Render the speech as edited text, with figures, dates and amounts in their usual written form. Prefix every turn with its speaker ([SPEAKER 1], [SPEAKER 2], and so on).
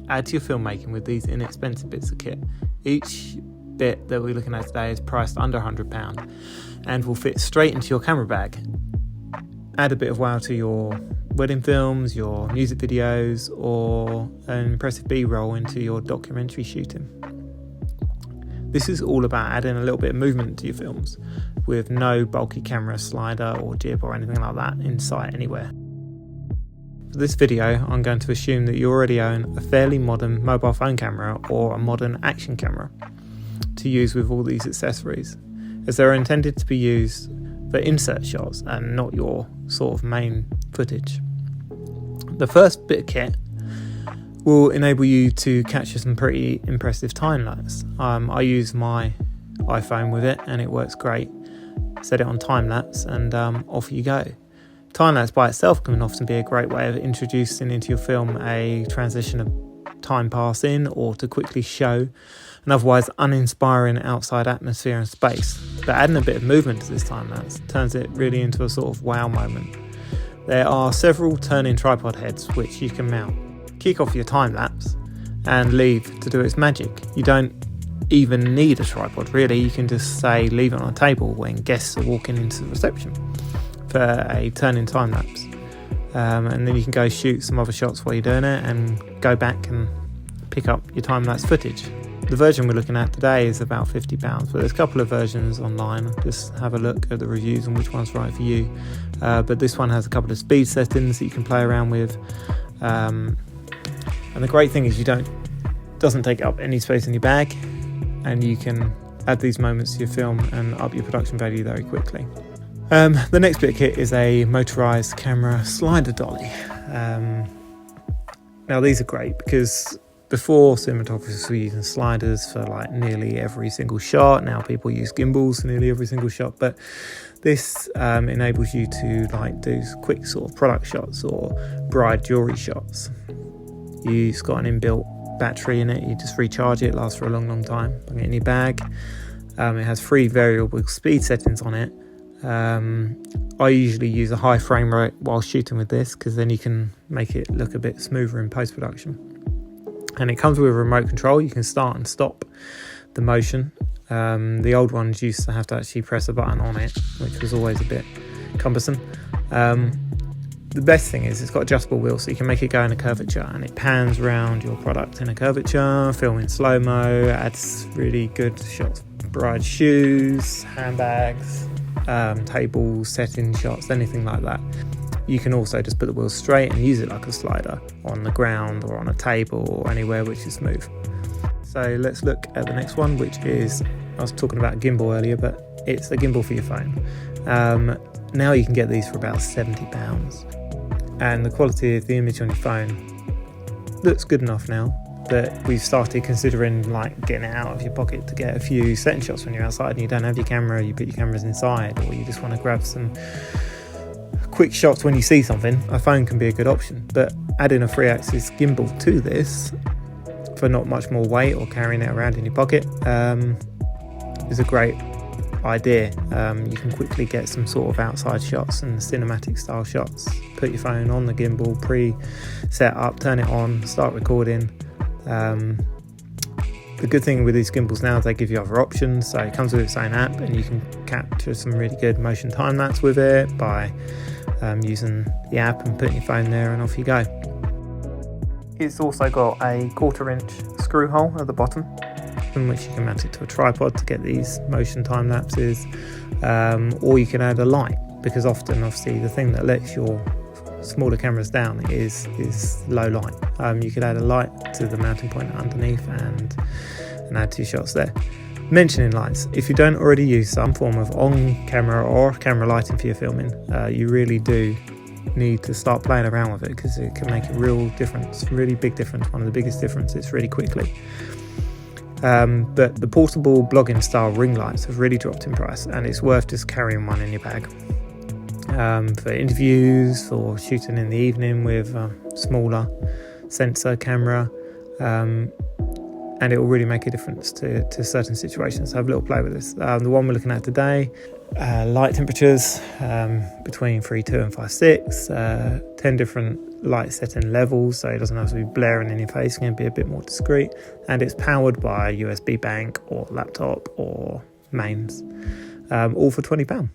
[SPEAKER 1] add to your filmmaking with these inexpensive bits of kit. Each bit that we're looking at today is priced under £100 and will fit straight into your camera bag. Add a bit of wow to your wedding films, your music videos, or an impressive B-roll into your documentary shooting. This is all about adding a little bit of movement to your films with no bulky camera slider or jib or anything like that in sight anywhere. For this video, I'm going to assume that you already own a fairly modern mobile phone camera or a modern action camera to use with all these accessories, as they're intended to be used for insert shots and not your sort of main footage. The first bit of kit will enable you to capture some pretty impressive time lapse. I use my iPhone with it and it works great. Set it on time lapse and off you go. Time lapse by itself can often be a great way of introducing into your film a transition of time passing, or to quickly show an otherwise uninspiring outside atmosphere and space. But adding a bit of movement to this time lapse turns it really into a sort of wow moment. There are several turning tripod heads which you can mount. Kick off your time lapse and leave to do its magic. You don't even need a tripod really, you can just say leave it on a table when guests are walking into the reception for a turning time lapse. And then you can go shoot some other shots while you're doing it and go back and pick up your time lapse footage. The version we're looking at today is about £50, but there's a couple of versions online. Just have a look at the reviews on which one's right for you. But this one has a couple of speed settings that you can play around with. And the great thing is doesn't take up any space in your bag, and you can add these moments to your film and up your production value very quickly. The next bit of kit is a motorised camera slider dolly. Now these are great because before cinematographers were using sliders for like nearly every single shot. Now people use gimbals for nearly every single shot, but this enables you to like do quick sort of product shots or bride jewellery shots. It's got an inbuilt battery in it, you just recharge it, lasts for a long time. Bring it in your bag. It has 3 variable speed settings on it. I usually use a high frame rate while shooting with this because then you can make it look a bit smoother in post-production. And it comes with a remote control. You can start and stop the motion. The old ones used to have to actually press a button on it, which was always a bit cumbersome. The best thing is it's got adjustable wheels, so you can make it go in a curvature and it pans around your product in a curvature, film in slow-mo, adds really good shots of bride shoes, handbags, tables, setting shots, anything like that. You can also just put the wheels straight and use it like a slider on the ground or on a table or anywhere which is smooth. So let's look at the next one, which is, I was talking about gimbal earlier, but it's a gimbal for your phone. Now you can get these for about £70, and the quality of the image on your phone looks good enough now that we've started considering like getting it out of your pocket to get a few setting shots when you're outside and you don't have your camera, you put your cameras inside, or you just want to grab some quick shots when you see something. A phone can be a good option, but adding a 3-axis gimbal to this for not much more weight or carrying it around in your pocket is a great idea. You can quickly get some sort of outside shots and cinematic style shots. Put your phone on the gimbal, pre-set up, turn it on, start recording. The good thing with these gimbals now is they give you other options, so it comes with its own app and you can capture some really good motion time lapse with it by using the app and putting your phone there, and off you go. It's also got a 1/4-inch screw hole at the bottom in which you can mount it to a tripod to get these motion time lapses, or you can add a light, because often obviously the thing that lets your smaller cameras down is low light. You could add a light to the mounting point underneath and add 2 shots there. Mentioning lights, if you don't already use some form of on-camera or camera lighting for your filming, you really do need to start playing around with it, because it can make a real difference, really big difference, one of the biggest differences really quickly. But the portable blogging style ring lights have really dropped in price, and it's worth just carrying one in your bag. For interviews or shooting in the evening with a smaller sensor camera, and it will really make a difference to certain situations. So have a little play with this. The one we're looking at today, light temperatures between 3.2 and 5.6, 10 different light setting levels, so it doesn't have to be blaring in your face. It's going to be a bit more discreet, and it's powered by USB bank or laptop or mains, all for £20.